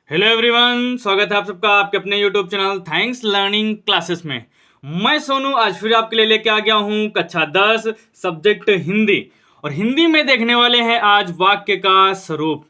Hello everyone, स्वागत है आप सबका आपके अपने YouTube channel thanks learning classes में। मैं सोनू आज फिर आपके लिए लेके आ गया हूँ कक्षा 10 सब्जेक्ट हिंदी। और हिंदी में देखने वाले हैं आज वाक्य का स्वरूप।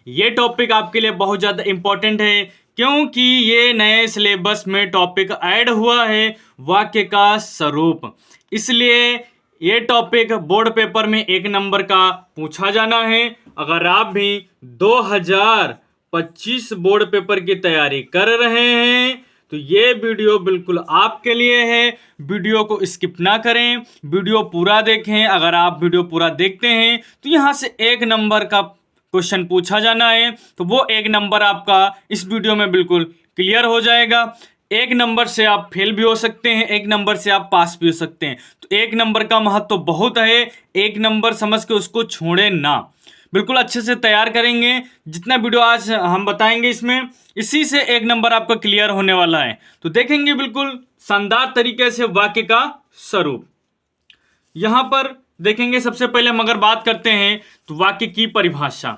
ये टॉपिक आपके लिए बहुत ज़्यादा इम्पोर्टेंट है क्योंकि ये नए सिलेबस में टॉपिक ऐड हुआ है वाक्य का स्वरूप। इसलिए ये टॉपिक बोर्ड पेपर में 1 नंबर का पूछा जाना है। अगर आप भी 2025 बोर्ड पेपर की तैयारी कर रहे हैं तो ये वीडियो बिल्कुल आपके लिए है। वीडियो को स्किप ना करें, वीडियो पूरा देखें। अगर आप वीडियो पूरा देखते हैं तो यहाँ से 1 नंबर का क्वेश्चन पूछा जाना है, तो वो 1 नंबर आपका इस वीडियो में बिल्कुल क्लियर हो जाएगा। 1 नंबर से आप फेल भी हो सकते हैं, 1 नंबर से आप पास भी हो सकते हैं। तो 1 नंबर का महत्व तो बहुत है, 1 नंबर समझ के उसको छोड़े ना। बिल्कुल अच्छे से तैयार करेंगे। जितना वीडियो आज हम बताएंगे इसमें, इसी से 1 नंबर आपका क्लियर होने वाला है। तो देखेंगे बिल्कुल शानदार तरीके से वाक्य का स्वरूप। यहां पर देखेंगे सबसे पहले हम अगर बात करते हैं तो वाक्य की परिभाषा।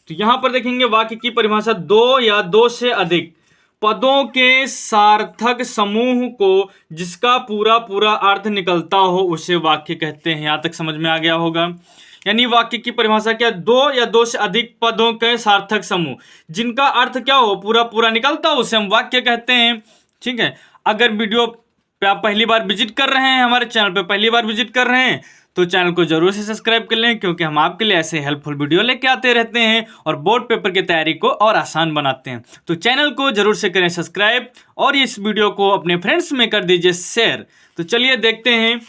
तो यहां पर देखेंगे वाक्य की परिभाषा 2 या 2 से अधिक पदों के सार्थक समूह को जिसका पूरा पूरा अर्थ निकलता हो उसे वाक्य कहते हैं। यहां तक समझ में आ गया होगा। यानी वाक्य की परिभाषा क्या, 2 या 2 से अधिक पदों के सार्थक समूह जिनका अर्थ क्या हो पूरा पूरा निकलता हो उसे हम वाक्य कहते हैं। ठीक है। अगर वीडियो पे आप पहली बार विजिट कर रहे हैं, हमारे चैनल पे पहली बार विजिट कर रहे हैं, तो चैनल को जरूर से सब्सक्राइब कर लें क्योंकि हम आपके लिए ऐसे हेल्पफुल वीडियो लेके आते रहते हैं और बोर्ड पेपर की तैयारी को और आसान बनाते हैं। तो चैनल को जरूर से करें सब्सक्राइब और इस वीडियो को अपने फ्रेंड्स में कर दीजिए शेयर। तो चलिए देखते हैं।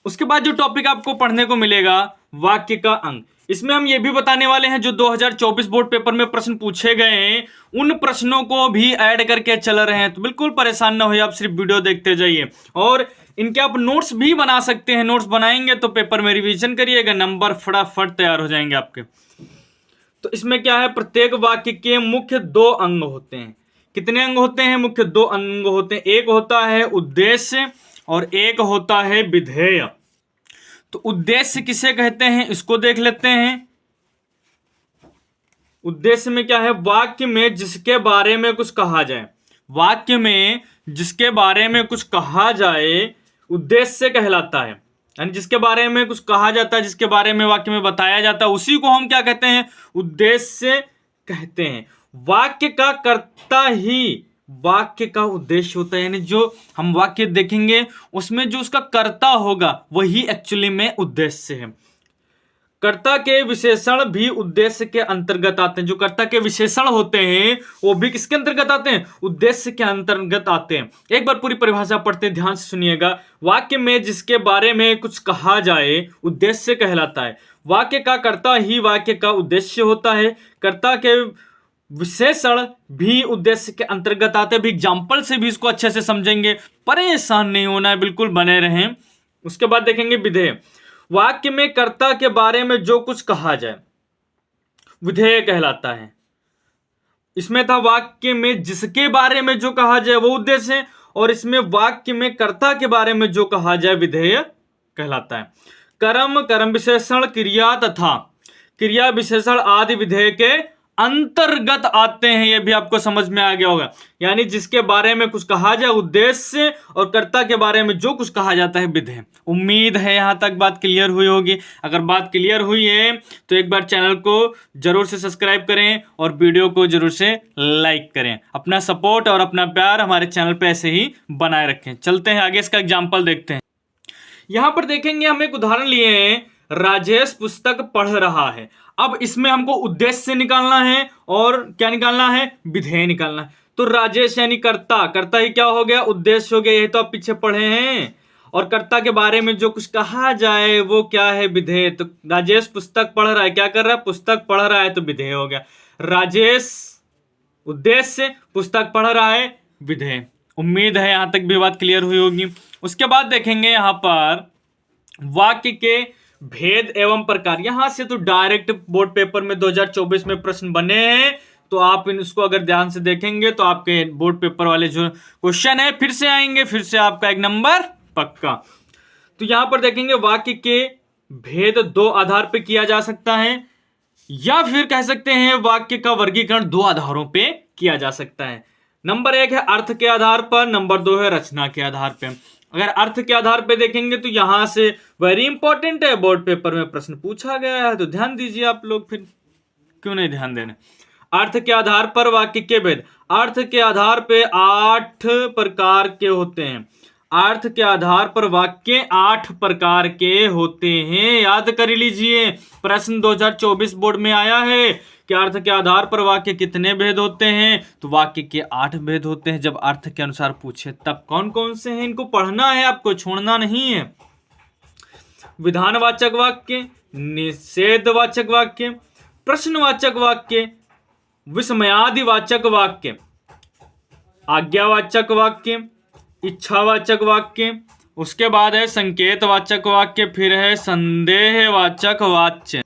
उसके बाद जो टॉपिक आपको पढ़ने को मिलेगा वाक्य का अंग। इसमें हम ये भी बताने वाले हैं जो 2024 बोर्ड पेपर में प्रश्न पूछे गए हैं उन प्रश्नों को भी ऐड करके चल रहे हैं। तो बिल्कुल परेशान ना होइए, आप सिर्फ वीडियो देखते जाइए और इनके आप नोट्स भी बना सकते हैं। नोट्स बनाएंगे तो पेपर में रिवीजन करिएगा, नंबर फटाफट तैयार हो जाएंगे आपके। तो इसमें क्या है, प्रत्येक वाक्य के मुख्य 2 अंग होते हैं। कितने अंग होते हैं? मुख्य 2 अंग होते हैं। एक होता है उद्देश्य और एक होता है विधेय। तो उद्देश्य किसे कहते हैं इसको देख लेते हैं। उद्देश्य में क्या है, वाक्य में जिसके बारे में कुछ कहा जाए। वाक्य में जिसके बारे में कुछ कहा जाए उद्देश्य कहलाता है। यानी जिसके बारे में कुछ कहा जाता है, जिसके बारे में वाक्य में बताया जाता है, उसी को हम क्या कहते हैं, उद्देश्य कहते हैं। वाक्य का कर्ता ही वाक्य का उद्देश्य होता है। यानी जो हम वाक्य देखेंगे उसमें जो उसका कर्ता होगा वही एक्चुअली में उद्देश्य है। कर्ता के विशेषण भी उद्देश्य के अंतर्गत आते हैं। जो कर्ता के विशेषण होते हैं वो भी किसके अंतर्गत आते हैं, उद्देश्य के अंतर्गत आते हैं। एक बार पूरी परिभाषा पढ़ते हैं, ध्यान से सुनिएगा। वाक्य में जिसके बारे में कुछ कहा जाए उद्देश्य कहलाता है। वाक्य का कर्ता ही वाक्य का उद्देश्य होता है। कर्ता के विशेषण भी उद्देश्य के अंतर्गत आते हैं। भी एग्जाम्पल से भी इसको अच्छे से समझेंगे, परेशान नहीं होना है, बिल्कुल बने रहें। उसके बाद देखेंगे विधेय। वाक्य में कर्ता के बारे में जो कुछ कहा जाए विधेय कहलाता है। इसमें था वाक्य में जिसके बारे में जो कहा जाए वो उद्देश्य है और इसमें वाक्य में कर्ता के बारे में जो कहा जाए विधेय कहलाता है। कर्म, कर्म विशेषण, क्रिया तथा क्रिया विशेषण आदि विधेय के अंतर्गत आते हैं। यह भी आपको समझ में आ गया होगा। यानी जिसके बारे में कुछ कहा जाए उद्देश्य और कर्ता के बारे में जो कुछ कहा जाता है विधेय। उम्मीद है यहां तक बात क्लियर हुई होगी। अगर बात क्लियर हुई है तो एक बार चैनल को जरूर से सब्सक्राइब करें और वीडियो को जरूर से लाइक करें। अपना सपोर्ट और अपना प्यार हमारे चैनल पे ऐसे ही बनाए रखें। चलते हैं आगे, इसका एग्जाम्पल देखते हैं। यहां पर देखेंगे हम एक उदाहरण लिए हैं, राजेश पुस्तक पढ़ रहा है। अब इसमें हमको उद्देश्य निकालना है और क्या निकालना है, विधेय निकालना है। तो राजेश यानी कर्ता, कर्ता ही क्या हो गया, उद्देश्य हो गया। यही तो आप पीछे पढ़े हैं। और कर्ता के बारे में जो कुछ कहा जाए वो क्या है, विधेय। तो राजेश पुस्तक पढ़ रहा है, क्या कर रहा है, पुस्तक पढ़ रहा है, तो विधेय हो गया। राजेश उद्देश्य, पुस्तक पढ़ रहा है, विधेय। उम्मीद है यहां तक भी बात क्लियर हुई होगी। उसके बाद देखेंगे यहां पर वाक्य के भेद एवं प्रकार। यहां से तो डायरेक्ट बोर्ड पेपर में 2024 में प्रश्न बने हैं। तो आप इसको अगर ध्यान से देखेंगे तो आपके बोर्ड पेपर वाले जो क्वेश्चन है फिर से आएंगे, फिर से आपका 1 नंबर पक्का। तो यहां पर देखेंगे वाक्य के भेद 2 आधार पर किया जा सकता है। या फिर कह सकते हैं वाक्य का वर्गीकरण दो आधारों पे किया जा सकता है। नंबर 1 है अर्थ के आधार पर, नंबर 2 है रचना के आधार पे। अगर अर्थ के आधार पे देखेंगे तो यहां से वेरी इंपॉर्टेंट है, बोर्ड पेपर में प्रश्न पूछा गया है, तो ध्यान दीजिए आप लोग, फिर क्यों नहीं ध्यान देने। अर्थ के आधार पर वाक्य के भेद। अर्थ के आधार पे 8 प्रकार के होते हैं। अर्थ के आधार पर वाक्य 8 प्रकार के होते हैं, याद कर लीजिए। प्रश्न 2024 बोर्ड में आया है कि अर्थ के आधार पर वाक्य कितने भेद होते हैं, तो वाक्य के 8 भेद होते हैं। जब अर्थ के अनुसार पूछे तब कौन कौन से हैं, इनको पढ़ना है आपको, छोड़ना नहीं है। विधानवाचक वाक्य, निषेधवाचक वाक्य, प्रश्नवाचक वाक्य, विस्मयादिवाचक वाक्य, आज्ञावाचक वाक्य, इच्छावाचक वाक्य, उसके बाद है संकेतवाचक वाक्य, फिर है संदेहवाचक वाक्य।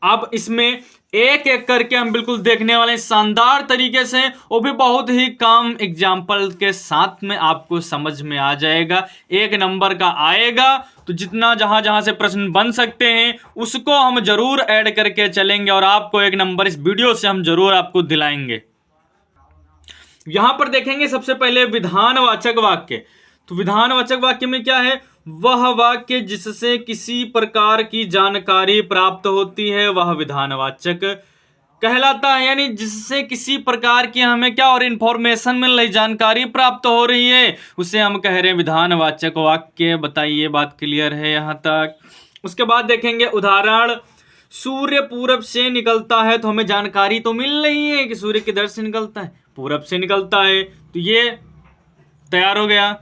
अब इसमें एक एक करके हम बिल्कुल देखने वाले शानदार तरीके से, वो भी बहुत ही कम एग्जाम्पल के साथ में आपको समझ में आ जाएगा। 1 नंबर का आएगा, तो जितना जहां जहां से प्रश्न बन सकते हैं उसको हम जरूर ऐड करके चलेंगे और आपको 1 नंबर इस वीडियो से हम जरूर आपको दिलाएंगे। यहां पर देखेंगे सबसे पहले विधानवाचक वाक्य। तो विधानवाचक वाक्य में क्या है, वह वाक्य जिससे किसी प्रकार की जानकारी प्राप्त होती है वह विधानवाचक कहलाता है। यानी जिससे किसी प्रकार की हमें क्या और इंफॉर्मेशन मिल रही, जानकारी प्राप्त हो रही है, उसे हम कह रहे हैं विधानवाचक वाक्य। बताइए बात क्लियर है यहां तक। उसके बाद देखेंगे उदाहरण। सूर्य पूरब से निकलता है, तो हमें जानकारी तो मिल रही है कि सूर्य किधर से निकलता है, पूरब से निकलता है, तो ये तैयार हो गया।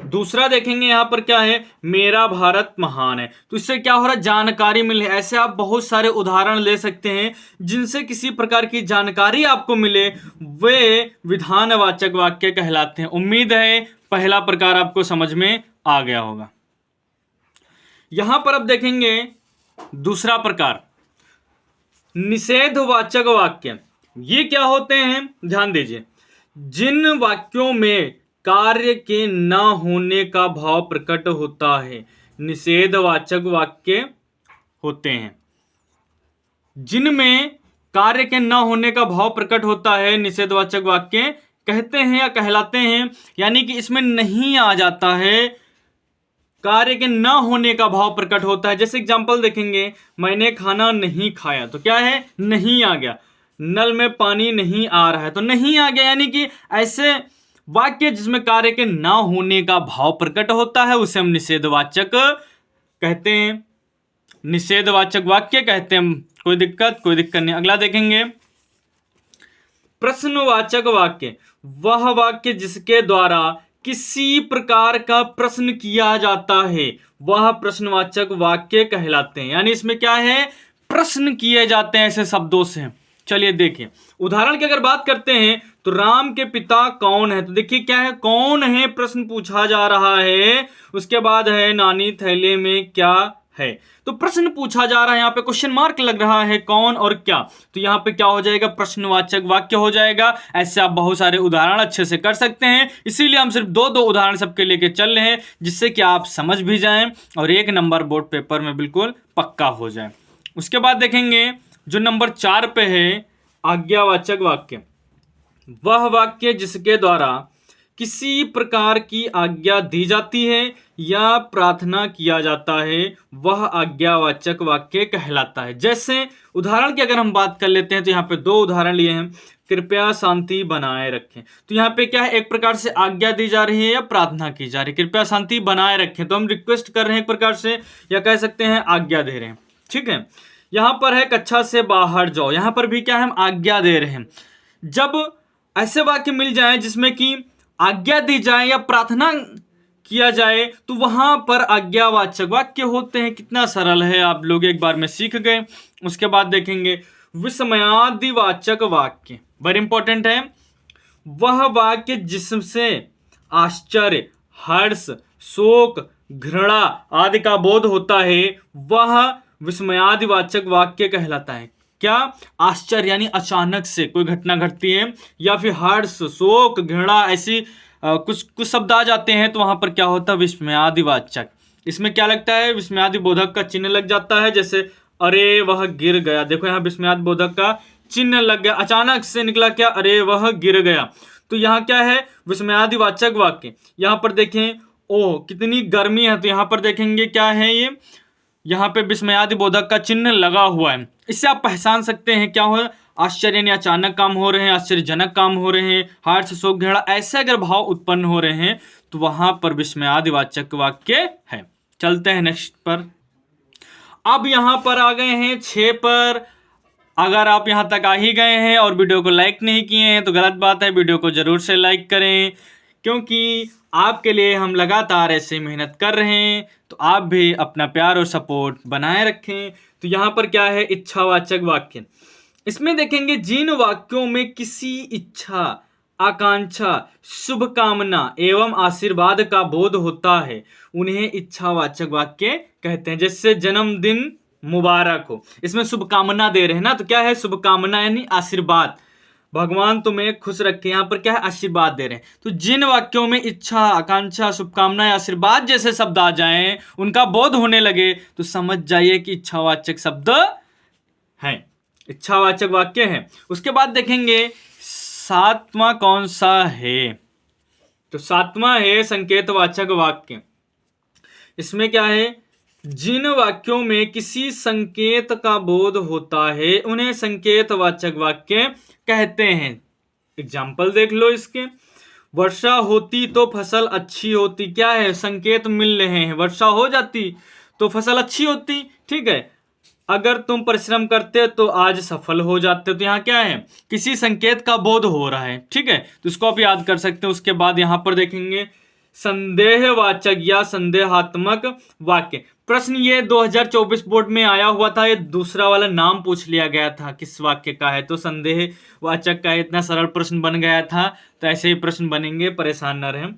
दूसरा देखेंगे यहां पर क्या है, मेरा भारत महान है, तो इससे क्या हो रहा है, जानकारी मिले। ऐसे आप बहुत सारे उदाहरण ले सकते हैं जिनसे किसी प्रकार की जानकारी आपको मिले, वे विधानवाचक वाक्य कहलाते हैं। उम्मीद है पहला प्रकार आपको समझ में आ गया होगा। यहां पर अब देखेंगे दूसरा प्रकार, निषेधवाचक वाक्य। ये क्या होते हैं, ध्यान दीजिए। जिन वाक्यों में कार्य के न होने का भाव प्रकट होता है, निषेधवाचक वाक्य होते हैं। जिनमें कार्य के न होने का भाव प्रकट होता है, निषेधवाचक वाक्य कहते हैं या कहलाते हैं। यानी कि इसमें नहीं आ जाता है, कार्य के न होने का भाव प्रकट होता है। जैसे एग्जांपल देखेंगे, मैंने खाना नहीं खाया, तो क्या है, नहीं आ गया। नल में पानी नहीं आ रहा है, तो नहीं आ गया। यानी कि ऐसे वाक्य जिसमें कार्य के न होने का भाव प्रकट होता है उसे हम निषेधवाचक कहते हैं, निषेधवाचक वाक्य कहते हैं। कोई दिक्कत नहीं। अगला देखेंगे प्रश्नवाचक वाक्य। वह वाक्य जिसके द्वारा किसी प्रकार का प्रश्न किया जाता है वह प्रश्नवाचक वाक्य कहलाते हैं। यानी इसमें क्या है, प्रश्न किए जाते हैं ऐसे शब्दों से। चलिए देखिए उदाहरण की अगर बात करते हैं तो राम के पिता कौन है, तो देखिए क्या है, कौन है प्रश्न पूछा जा रहा है। उसके बाद है नानी थैले में क्या है, तो प्रश्न पूछा जा रहा है, यहाँ पे क्वेश्चन मार्क लग रहा है, कौन और क्या, तो यहाँ पे क्या हो जाएगा, प्रश्नवाचक वाक्य हो जाएगा। ऐसे आप बहुत सारे उदाहरण अच्छे से कर सकते हैं, इसीलिए हम सिर्फ 2 उदाहरण सबके लेके चल रहे हैं जिससे कि आप समझ भी जाएं और 1 नंबर बोर्ड पेपर में बिल्कुल पक्का हो जाए। उसके बाद देखेंगे जो नंबर 4 पे है, आज्ञावाचक वाक्य। वह वाक्य जिसके द्वारा किसी प्रकार की आज्ञा दी जाती है या प्रार्थना किया जाता है वह आज्ञावाचक वाक्य कहलाता है। जैसे उदाहरण की अगर हम बात कर लेते हैं तो यहाँ पे 2 उदाहरण लिए हैं। कृपया शांति बनाए रखें, तो यहाँ पे क्या है, एक प्रकार से आज्ञा दी जा रही है या प्रार्थना की जा रही है। कृपया शांति बनाए रखें, तो हम रिक्वेस्ट कर रहे हैं एक प्रकार से, या कह सकते हैं आज्ञा दे रहे हैं। ठीक है, यहाँ पर है कक्षा से बाहर जाओ, यहाँ पर भी क्या है, हम आज्ञा दे रहे हैं। जब ऐसे वाक्य मिल जाए जिसमें कि आज्ञा दी जाए या प्रार्थना किया जाए तो वहां पर आज्ञावाचक वाक्य होते हैं। कितना सरल है, आप लोग एक बार में सीख गए। उसके बाद देखेंगे विस्मयादिवाचक वाक्य, वेरी इंपॉर्टेंट है। वह वाक्य जिससे आश्चर्य, हर्ष, शोक, घृणा आदि का बोध होता है वह विस्मयादिवाचक वाक्य कहलाता है। क्या, आश्चर्य यानी अचानक से कोई घटना घटती है, या फिर हर्ष, शोक, घृणा ऐसी कुछ शब्द आ जाते हैं, तो वहां पर क्या होता है, विस्मयादिवाचक। इसमें क्या लगता है, विस्मयादिबोधक का चिन्ह लग जाता है। जैसे अरे वह गिर गया। देखो यहाँ विस्मयादि बोधक का चिन्ह लग गया, अचानक से निकला क्या, अरे वह गिर गया। तो यहाँ क्या है, विस्मयादिवाचक वाक्य। यहाँ पर देखें, ओ कितनी गर्मी है, तो यहाँ पर देखेंगे क्या है ये, यहाँ पे विस्मयादि बोधक का चिन्ह लगा हुआ है। इससे आप पहचान सकते हैं क्या हो, आश्चर्य यानी अचानक काम हो रहे हैं, आश्चर्यजनक काम हो रहे हैं, हर्ष शोक घेड़ा ऐसे अगर भाव उत्पन्न हो रहे हैं तो वहां पर विस्मयादिवाचक वाक्य है। चलते हैं नेक्स्ट पर। अब यहां पर आ गए हैं 6 पर। अगर आप यहां तक आ ही गए हैं और वीडियो को लाइक नहीं किए हैं तो गलत बात है, वीडियो को जरूर से लाइक करें, क्योंकि आपके लिए हम लगातार ऐसे मेहनत कर रहे हैं, तो आप भी अपना प्यार और सपोर्ट बनाए रखें। तो यहाँ पर क्या है, इच्छावाचक वाक्य। इसमें देखेंगे जिन वाक्यों में किसी इच्छा, आकांक्षा, शुभकामना एवं आशीर्वाद का बोध होता है उन्हें इच्छावाचक वाक्य कहते हैं। जैसे जन्मदिन मुबारक हो, इसमें शुभकामना दे रहे हैं ना, तो क्या है शुभकामना यानी आशीर्वाद, भगवान तुम्हें खुश रखे, यहाँ पर क्या है आशीर्वाद दे रहे हैं। तो जिन वाक्यों में इच्छा, आकांक्षा, शुभकामना या आशीर्वाद जैसे शब्द आ जाएं, उनका बोध होने लगे, तो समझ जाइए कि इच्छावाचक शब्द है, इच्छावाचक वाक्य है। उसके बाद देखेंगे 7वां कौन सा है, तो 7वां है संकेतवाचक वाक्य। इसमें क्या है, जिन वाक्यों में किसी संकेत का बोध होता है उन्हें संकेतवाचक वाक्य कहते हैं। एग्जाम्पल देख लो इसके, वर्षा होती तो फसल अच्छी होती, क्या है संकेत मिल रहे हैं, वर्षा हो जाती तो फसल अच्छी होती, ठीक है, अगर तुम परिश्रम करते तो आज सफल हो जाते। तो यहाँ क्या है, किसी संकेत का बोध हो रहा है, ठीक है, तो इसको आप याद कर सकते हैं। उसके बाद यहाँ पर देखेंगे संदेहवाचक या संदेहात्मक वाक्य। प्रश्न ये 2024 बोर्ड में आया हुआ था, ये दूसरा वाला नाम पूछ लिया गया था किस वाक्य का है, तो संदेहवाचक का इतना सरल प्रश्न बन गया था, तो ऐसे ही प्रश्न बनेंगे, परेशान न रहें।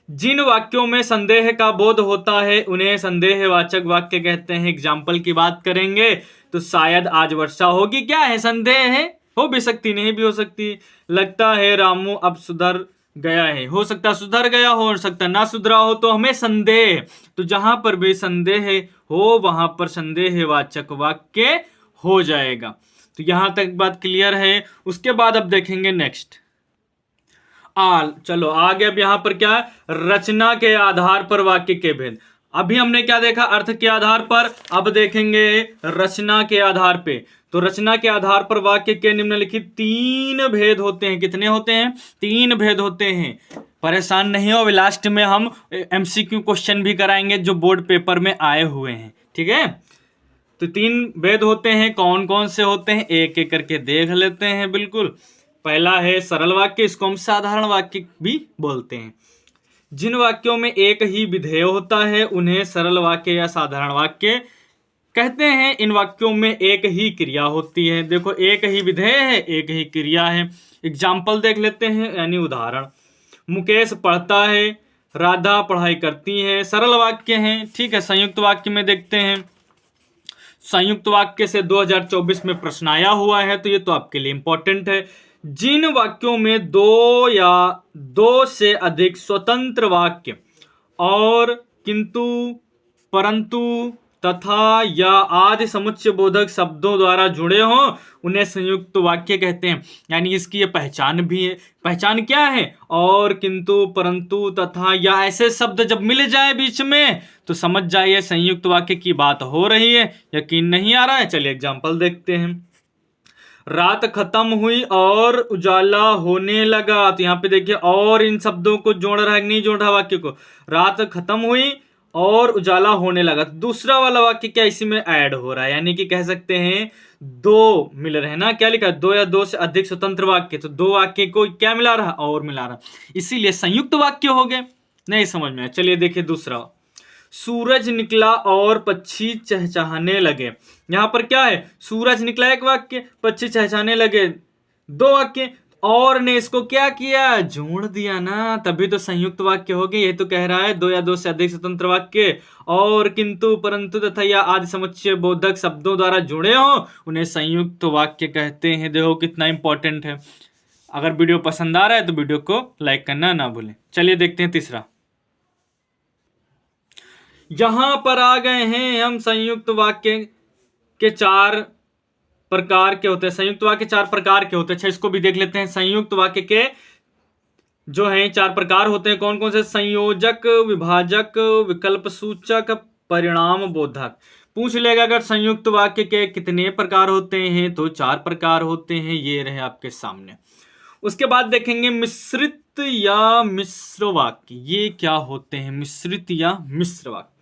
जिन वाक्यों में संदेह का बोध होता है उन्हें संदेहवाचक वाक्य कहते हैं। एग्जाम्पल की बात करेंगे तो शायद आज वर्षा होगी, क्या है संदेह है, हो भी सकती नहीं भी हो सकती। लगता है रामू अब सुधर गया है, हो सकता सुधर गया हो सकता ना सुधरा हो, तो हमें संदेह, तो जहां पर भी संदेह हो वहां पर संदेहवाचक वाक्य हो जाएगा। तो यहां तक बात क्लियर है। उसके बाद अब देखेंगे नेक्स्ट चलो आगे। अब यहां पर क्या है, रचना के आधार पर वाक्य के भेद। अभी हमने क्या देखा, अर्थ के आधार पर, अब देखेंगे रचना के आधार पे। तो रचना के आधार पर वाक्य के निम्नलिखित 3 भेद होते हैं। कितने होते हैं, 3 भेद होते हैं। परेशान नहीं हो, लास्ट में हम MCQ क्वेश्चन भी कराएंगे जो बोर्ड पेपर में आए हुए हैं, ठीक है। तो 3 भेद होते हैं, कौन कौन से होते हैं एक एक करके देख लेते हैं। बिल्कुल, पहला है सरल वाक्य, इसको हम साधारण वाक्य भी बोलते हैं। जिन वाक्यों में एक ही विधेय होता है उन्हें सरल वाक्य या साधारण वाक्य कहते हैं। इन वाक्यों में एक ही क्रिया होती है, देखो एक ही विधेय है, एक ही क्रिया है। एग्जाम्पल देख लेते हैं, यानी उदाहरण, मुकेश पढ़ता है, राधा पढ़ाई करती है, सरल वाक्य हैं, ठीक है। संयुक्त वाक्य में देखते हैं, संयुक्त वाक्य से 2024 में प्रश्न आया हुआ है, तो ये तो आपके लिए इंपॉर्टेंट है। जिन वाक्यों में 2 या 2 से अधिक स्वतंत्र वाक्य और किंतु, परंतु, तथा या आदि समुच्चय बोधक शब्दों द्वारा जुड़े हों उन्हें संयुक्त वाक्य कहते हैं। यानी इसकी ये पहचान भी है। पहचान क्या है, और, किंतु, परंतु, तथा या ऐसे शब्द जब मिल जाए बीच में तो समझ जाइए संयुक्त वाक्य की बात हो रही है। यकीन नहीं आ रहा है, चलिए एग्जाम्पल देखते हैं। रात खत्म हुई और उजाला होने लगा, तो यहाँ पे देखिए और इन शब्दों को जोड़ रहा है नहीं जोड़ रहा वाक्य को, रात खत्म हुई और उजाला होने लगा। तो दूसरा वाला वाक्य क्या इसी में ऐड हो रहा है, यानी कि कह सकते हैं 2 मिल रहे हैं ना, क्या लिखा है 2 या 2 से अधिक स्वतंत्र वाक्य, तो 2 वाक्य को क्या मिला रहा और मिला रहा, इसीलिए संयुक्त वाक्य हो गए। नहीं समझ में आया, चलिए देखिए दूसरा, सूरज निकला और पक्षी चहचहाने लगे। यहां पर क्या है, सूरज निकला एक वाक्य, पक्षी चहचहाने लगे 2 वाक्य, और ने इसको क्या किया, जोड़ दिया ना, तभी तो संयुक्त वाक्य हो गए। ये तो कह रहा है 2 या 2 से अधिक स्वतंत्र वाक्य और किंतु, परंतु, तथा या आदि समुच्चय बोधक शब्दों द्वारा जुड़े हो उन्हें संयुक्त वाक्य कहते हैं। देखो कितना इंपॉर्टेंट है। अगर वीडियो पसंद आ रहा है तो वीडियो को लाइक करना ना भूलें। चलिए देखते हैं तीसरा। यहां पर आ गए हैं हम संयुक्त वाक्य के 4 प्रकार के होते हैं, संयुक्त वाक्य 4 प्रकार के होते हैं। अच्छा, इसको भी देख लेते हैं। संयुक्त वाक्य के जो हैं 4 प्रकार होते हैं, कौन कौन से? संयोजक, विभाजक, विकल्प सूचक, परिणाम बोधक। पूछ लेगा अगर संयुक्त वाक्य के कितने प्रकार होते हैं, तो 4 प्रकार होते हैं, ये रहे आपके सामने। उसके बाद देखेंगे मिश्रित या मिश्र वाक्य। ये क्या होते हैं मिश्रित या मिश्र वाक्य?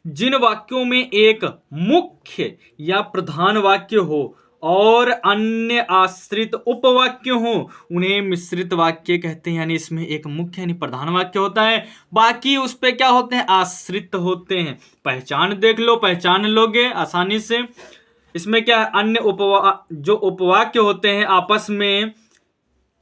जिन वाक्यों में एक मुख्य या प्रधान वाक्य हो और अन्य आश्रित उपवाक्य हो, उन्हें मिश्रित वाक्य कहते हैं। यानी इसमें एक मुख्य यानी प्रधान वाक्य होता है, बाकी उस पे क्या होते हैं? आश्रित होते हैं। पहचान देख लो, पहचान लोगे आसानी से। इसमें क्या है? अन्य जो उपवाक्य होते हैं आपस में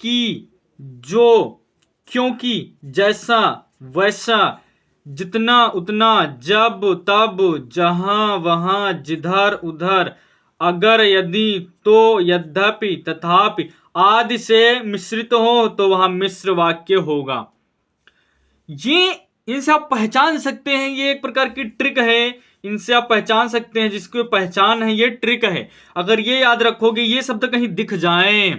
कि, जो, क्योंकि, जैसा, वैसा, जितना, उतना, जब, तब, जहां, वहां, जिधर, उधर, अगर, यदि, तो, यद्यपि, तथापि आदि से मिश्रित हो तो वहां मिश्र वाक्य होगा। ये इनसे आप पहचान सकते हैं, ये एक प्रकार की ट्रिक है, इनसे आप पहचान सकते हैं। जिसको पहचान है ये ट्रिक है। अगर ये याद रखोगे, ये शब्द कहीं दिख जाए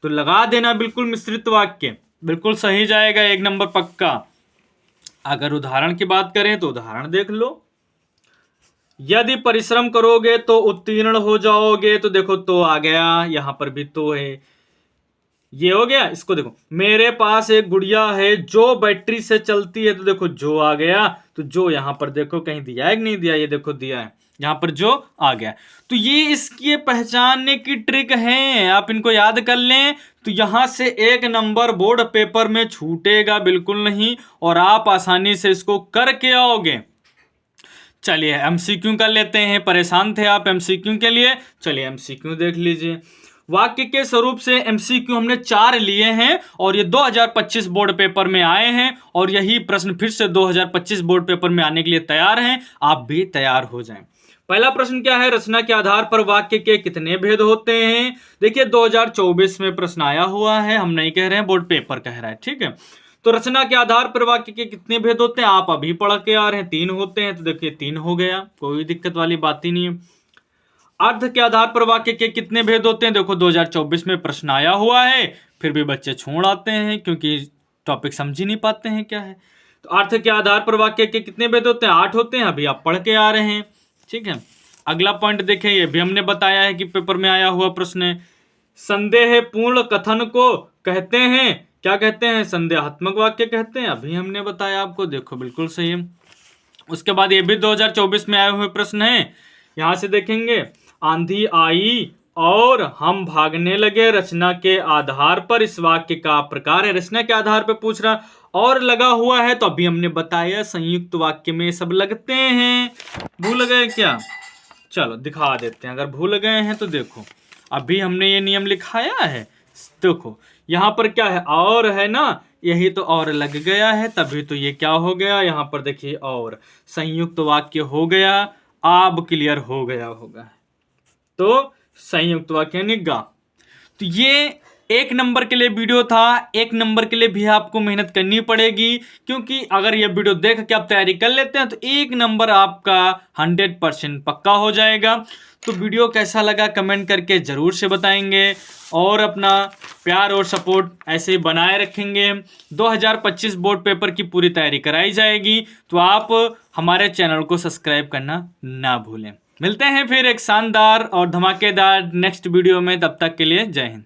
तो लगा देना बिल्कुल मिश्रित वाक्य, बिल्कुल सही जाएगा, 1 नंबर पक्का। अगर उदाहरण की बात करें तो उदाहरण देख लो। यदि परिश्रम करोगे तो उत्तीर्ण हो जाओगे, तो देखो तो आ गया, यहां पर भी तो है, ये हो गया। इसको देखो, मेरे पास एक गुड़िया है जो बैटरी से चलती है, तो देखो जो आ गया। तो जो यहां पर देखो कहीं दिया है कि नहीं दिया? ये देखो दिया है, यहां पर जो आ गया। तो ये इसकी पहचानने की ट्रिक है, आप इनको याद कर लें तो यहां से 1 नंबर बोर्ड पेपर में छूटेगा बिल्कुल नहीं, और आप आसानी से इसको करके आओगे। चलिए एमसीक्यू कर लेते हैं, परेशान थे आप एमसीक्यू के लिए, चलिए एमसीक्यू देख लीजिए। वाक्य के स्वरूप से एमसीक्यू हमने 4 लिए हैं और ये 2025 बोर्ड पेपर में आए हैं, और यही प्रश्न फिर से 2025 बोर्ड पेपर में आने के लिए तैयार हैं। आप भी तैयार हो जाएं। पहला प्रश्न क्या है? रचना के आधार पर वाक्य के कितने भेद होते हैं? देखिए 2024 में प्रश्न आया हुआ है, हम नहीं कह रहे हैं, बोर्ड पेपर कह रहा है, ठीक है। तो रचना के आधार पर वाक्य के कितने भेद होते हैं? आप अभी पढ़ के आ रहे हैं, 3 होते हैं। तो देखिए 3 हो गया, कोई दिक्कत वाली बात ही नहीं है। अर्थ के आधार पर वाक्य के कितने भेद होते हैं? देखो 2024 में प्रश्न आया हुआ है, फिर भी बच्चे छोड़ आते हैं क्योंकि टॉपिक समझ ही नहीं पाते हैं क्या है। तो अर्थ के आधार पर वाक्य के कितने भेद होते हैं? 8 होते हैं, अभी आप पढ़ के आ रहे हैं, ठीक है। अगला पॉइंट देखें, ये भी हमने बताया है कि पेपर में आया हुआ प्रश्न है। संदेहपूर्ण कथन को कहते हैं, क्या कहते हैं? संदेहात्मक वाक्य कहते हैं, अभी हमने बताया आपको, देखो बिल्कुल सही है। उसके बाद ये भी 2024 में आए हुए प्रश्न है, यहां से देखेंगे। आंधी आई और हम भागने लगे, रचना के आधार पर इस वाक्य का प्रकार है। रचना के आधार पर पूछ रहा और लगा हुआ है, तो अभी हमने बताया संयुक्त वाक्य में सब लगते हैं। भूल गए क्या? चलो दिखा देते हैं, अगर भूल गए हैं तो देखो, अभी हमने ये नियम लिखाया है। देखो यहाँ पर क्या है? और है ना, यही तो और लग गया है, तभी तो ये क्या हो गया, यहाँ पर देखिए और संयुक्त वाक्य हो गया। अब क्लियर हो गया होगा, तो संयुक्त वाक्य निगा। तो ये 1 नंबर के लिए वीडियो था, 1 नंबर के लिए भी आपको मेहनत करनी पड़ेगी, क्योंकि अगर ये वीडियो देख के आप तैयारी कर लेते हैं तो 1 नंबर आपका 100% पक्का हो जाएगा। तो वीडियो कैसा लगा कमेंट करके जरूर से बताएंगे, और अपना प्यार और सपोर्ट ऐसे ही बनाए रखेंगे। 2025 बोर्ड पेपर की पूरी तैयारी कराई जाएगी, तो आप हमारे चैनल को सब्सक्राइब करना ना भूलें। मिलते हैं फिर एक शानदार और धमाकेदार नेक्स्ट वीडियो में, तब तक के लिए जय हिंद।